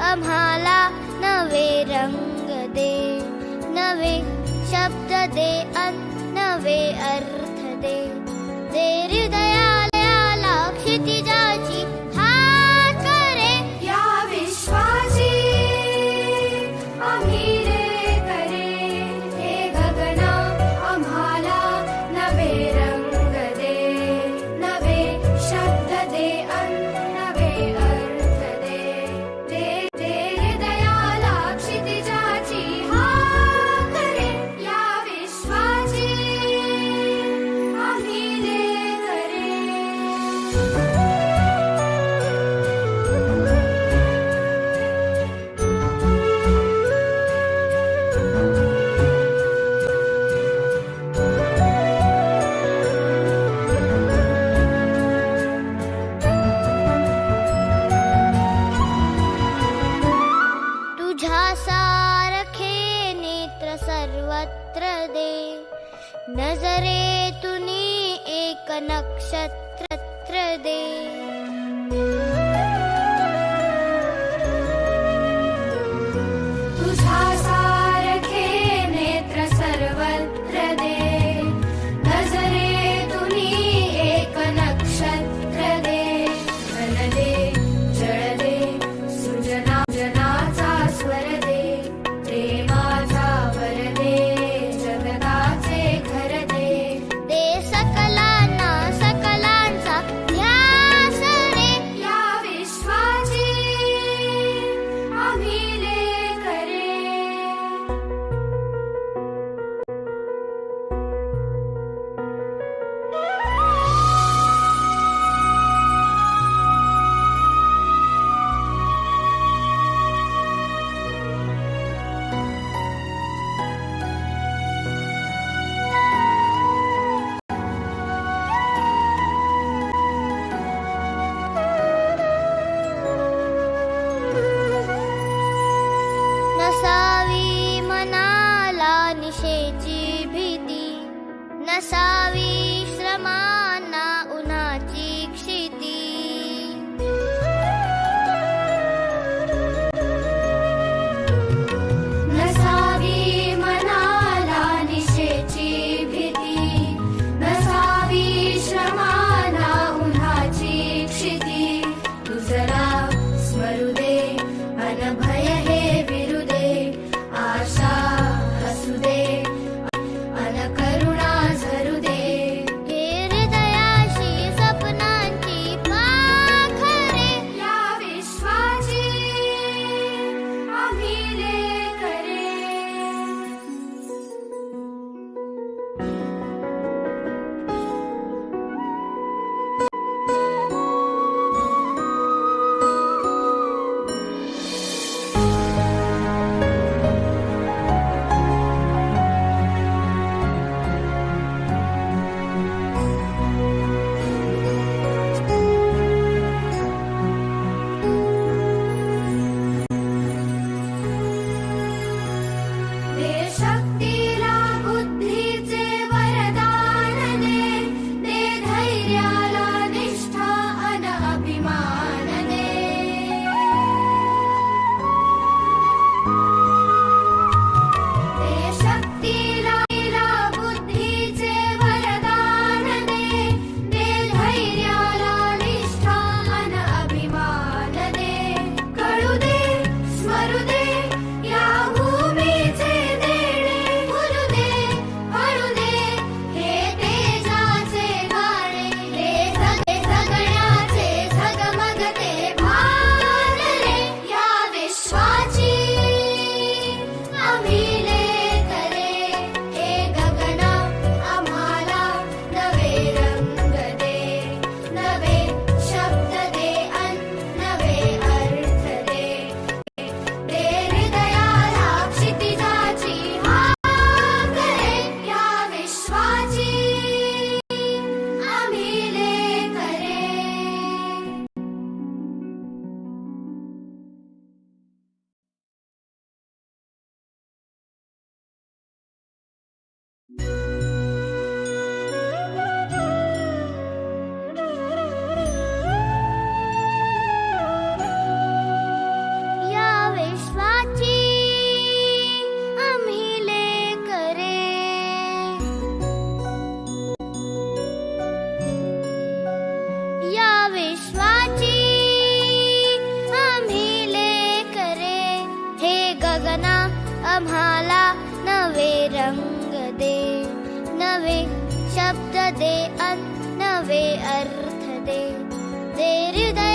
आम्हाला नवे रंग दे, नवे शब्द दे अन नवे अर्थ दे. दे हृदयाला क्षितिजाची हात करे, या विश्वाची आम्ही रे करे. हे गगना आम्हाला नवे रंग दे, नवे शब्द दे अन नवे अर्थ दे. दे हृदयाला क्षितिजाची हात करे, या विश्वाची आम्ही रे करे. तुझ्या सारखे नेत्र सर्वत्र दे, नजरेतुनी एक नक्षत्र दे. तुझ्या सारखे नेत्र सर्वत्र दे, नजरेतुनी एक नक्षत्र दे. घन दे, जळ दे, सृजनाचा स्वर दे. प्रेमाचा वर दे, जगताचे घर दे. दे सकलांना सकलांचा ध्यास आम्हाला नवे रंग दे, नवे शब्द दे, नवे अर्थ दे. दे हृदय